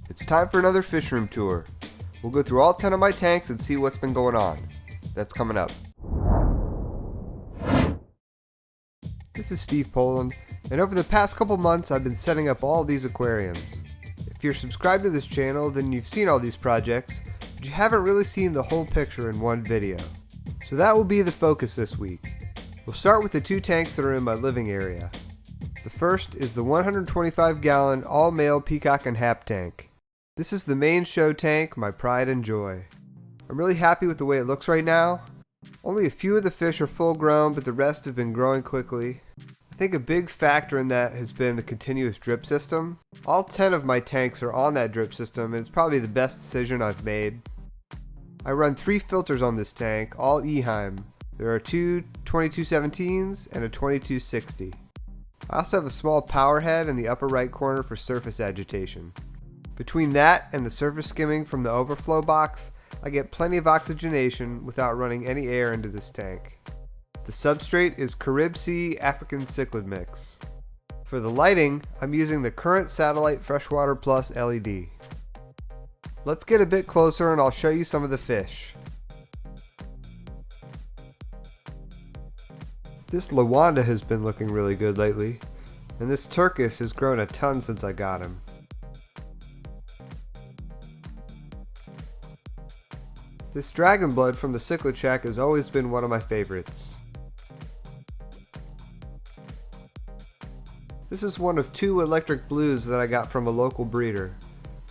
It's time for another fish room tour. We'll go through all 10 of my tanks and see what's been going on. That's coming up. This is Steve Poland, and over the past couple months I've been setting up all these aquariums. If you're subscribed to this channel, then you've seen all these projects, but you haven't really seen the whole picture in one video. So that will be the focus this week. We'll start with the two tanks that are in my living area. The first is the 125-gallon all-male peacock and hap tank. This is the main show tank, my pride and joy. I'm really happy with the way it looks right now. Only a few of the fish are full grown, but the rest have been growing quickly. I think a big factor in that has been the continuous drip system. All 10 of my tanks are on that drip system, and it's probably the best decision I've made. I run 3 filters on this tank, all Eheim. There are two 2217s and a 2260. I also have a small power head in the upper right corner for surface agitation. Between that and the surface skimming from the overflow box, I get plenty of oxygenation without running any air into this tank. The substrate is CaribSea African Cichlid mix. For the lighting, I'm using the current satellite Freshwater Plus LED. Let's get a bit closer and I'll show you some of the fish. This Lawanda has been looking really good lately, and this Turkis has grown a ton since I got him. This dragon blood from the Cichlid Shack has always been one of my favorites. This is one of 2 electric blues that I got from a local breeder.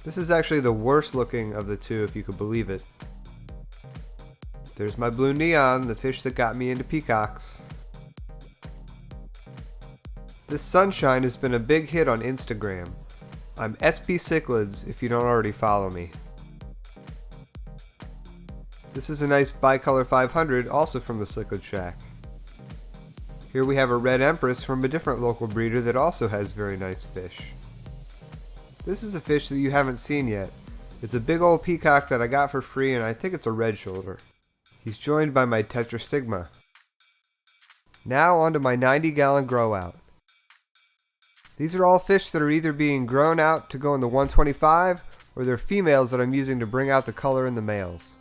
This is actually the worst looking of the 2, if you could believe it. There's my blue neon, the fish that got me into peacocks. This sunshine has been a big hit on Instagram. I'm SP Cichlids if you don't already follow me. This is a nice bicolor 500, also from the Cichlid Shack. Here we have a red empress from a different local breeder that also has very nice fish. This is a fish that you haven't seen yet. It's a big old peacock that I got for free, and I think it's a red shoulder. He's joined by my tetrastigma. Now onto my 90-gallon grow out. These are all fish that are either being grown out to go in the 125, or they're females that I'm using to bring out the color in the males.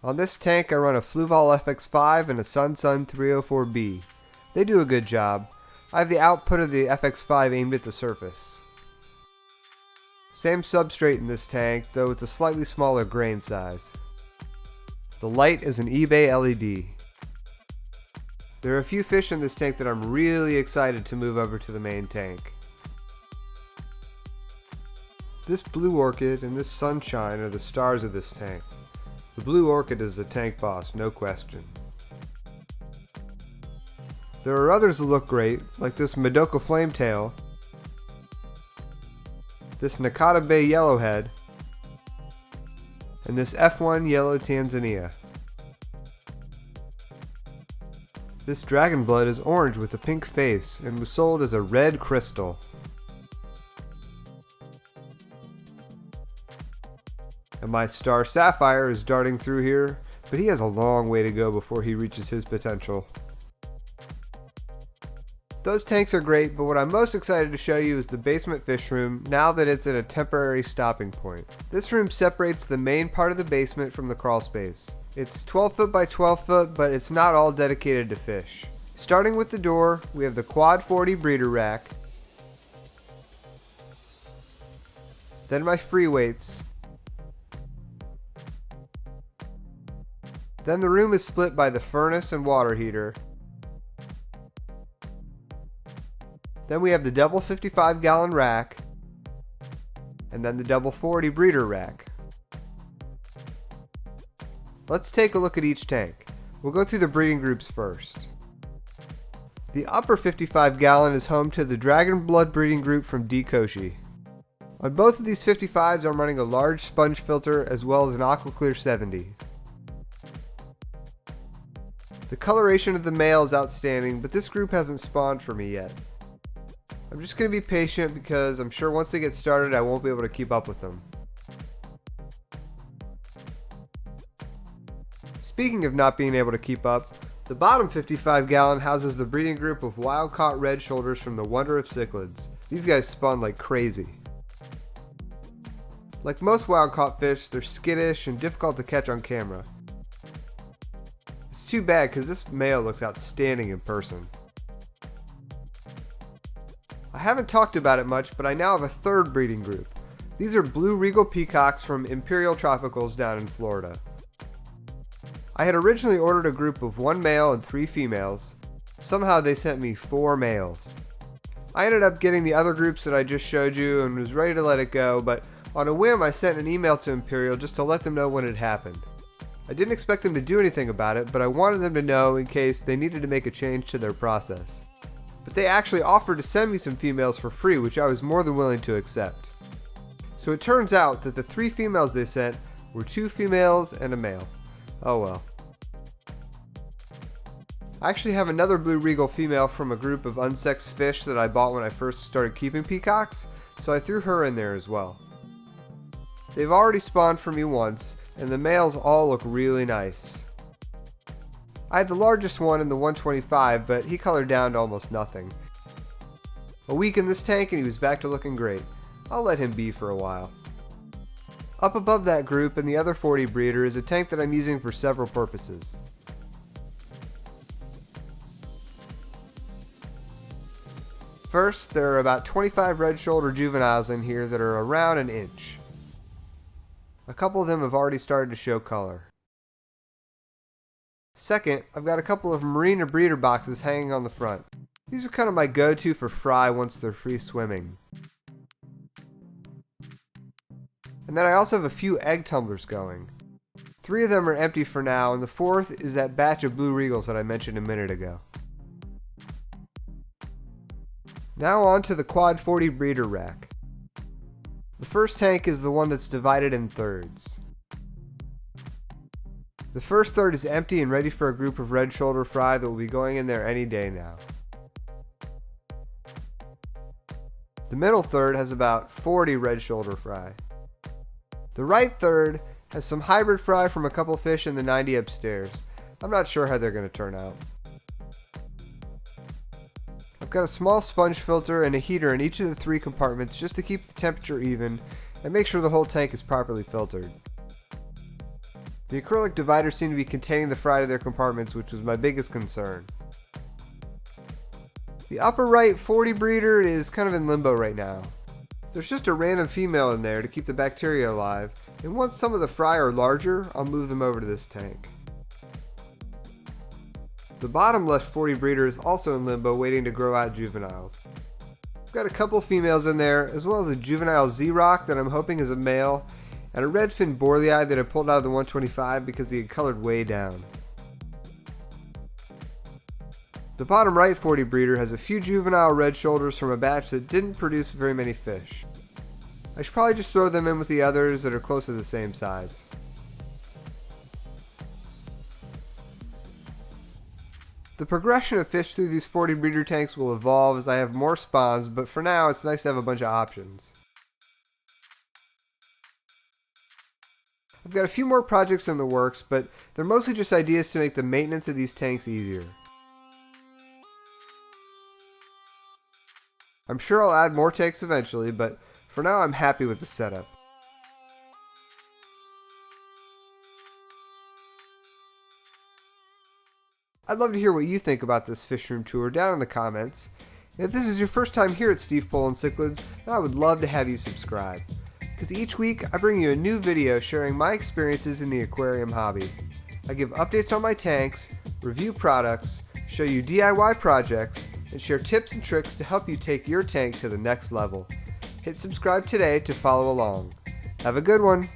On this tank I run a Fluval FX5 and a SunSun 304B. They do a good job. I have the output of the FX5 aimed at the surface. Same substrate in this tank, though it's a slightly smaller grain size. The light is an eBay LED. There are a few fish in this tank that I'm really excited to move over to the main tank. This blue orchid and this sunshine are the stars of this tank. The blue orchid is the tank boss, no question. There are others that look great, like this Madoka Flametail, this Nakata Bay Yellowhead, and this F1 Yellow Tanzania. This dragon blood is orange with a pink face and was sold as a red crystal. And my star sapphire is darting through here, but he has a long way to go before he reaches his potential. Those tanks are great, but what I'm most excited to show you is the basement fish room now that it's at a temporary stopping point. This room separates the main part of the basement from the crawl space. It's 12 foot by 12 foot, but it's not all dedicated to fish. Starting with the door, we have the Quad 40 breeder rack, then my free weights. Then the room is split by the furnace and water heater. Then we have the double 55-gallon rack, and then the double 40 breeder rack. Let's take a look at each tank. We'll go through the breeding groups first. The upper 55-gallon is home to the Dragon Blood breeding group from Dee Koshy. On both of these 55s I'm running a large sponge filter as well as an Aquaclear 70. The coloration of the male is outstanding, but this group hasn't spawned for me yet. I'm just going to be patient because I'm sure once they get started I won't be able to keep up with them. Speaking of not being able to keep up, the bottom 55-gallon houses the breeding group of wild-caught red shoulders from the Wonder of Cichlids. These guys spawn like crazy. Like most wild-caught fish, they're skittish and difficult to catch on camera. It's too bad because this male looks outstanding in person. I haven't talked about it much, but I now have a third breeding group. These are blue regal peacocks from Imperial Tropicals down in Florida. I had originally ordered a group of 1 male and 3 females. Somehow they sent me 4 males. I ended up getting the other groups that I just showed you and was ready to let it go, but on a whim I sent an email to Imperial just to let them know when it happened. I didn't expect them to do anything about it, but I wanted them to know in case they needed to make a change to their process. But they actually offered to send me some females for free, which I was more than willing to accept. So it turns out that the 3 females they sent were 2 females and a male. Oh well. I actually have another blue regal female from a group of unsexed fish that I bought when I first started keeping peacocks, so I threw her in there as well. They've already spawned for me once, and the males all look really nice. I had the largest one in the 125, but he colored down to almost nothing. A week in this tank and he was back to looking great. I'll let him be for a while. Up above that group in the other 40 breeder is a tank that I'm using for several purposes. First, there are about 25 red shoulder juveniles in here that are around an inch. A couple of them have already started to show color. Second, I've got a couple of Marina Breeder Boxes hanging on the front. These are kind of my go-to for fry once they're free swimming. And then I also have a few egg tumblers going. 3 of them are empty for now, and the 4th is that batch of blue regals that I mentioned a minute ago. Now on to the quad 40 breeder rack. The first tank is the one that's divided in thirds. The first third is empty and ready for a group of red shoulder fry that will be going in there any day now. The middle third has about 40 red shoulder fry. The right third has some hybrid fry from a couple fish in the 90 upstairs. I'm not sure how they're going to turn out. I've got a small sponge filter and a heater in each of the 3 compartments just to keep the temperature even and make sure the whole tank is properly filtered. The acrylic dividers seem to be containing the fry to their compartments, which was my biggest concern. The upper right 40 breeder is kind of in limbo right now. There's just a random female in there to keep the bacteria alive, and once some of the fry are larger, I'll move them over to this tank. The bottom left 40 breeder is also in limbo, waiting to grow out juveniles. I've got a couple females in there, as well as a juvenile Z-Rock that I'm hoping is a male, and a redfin borlei that I pulled out of the 125 because he had colored way down. The bottom right 40 breeder has a few juvenile red shoulders from a batch that didn't produce very many fish. I should probably just throw them in with the others that are close to the same size. The progression of fish through these 40 breeder tanks will evolve as I have more spawns, but for now it's nice to have a bunch of options. I've got a few more projects in the works, but they're mostly just ideas to make the maintenance of these tanks easier. I'm sure I'll add more tanks eventually, but for now I'm happy with the setup. I'd love to hear what you think about this Fishroom tour down in the comments. And if this is your first time here at Steve Poland Cichlids, then I would love to have you subscribe. Because each week I bring you a new video sharing my experiences in the aquarium hobby. I give updates on my tanks, review products, show you DIY projects, and share tips and tricks to help you take your tank to the next level. Hit subscribe today to follow along. Have a good one!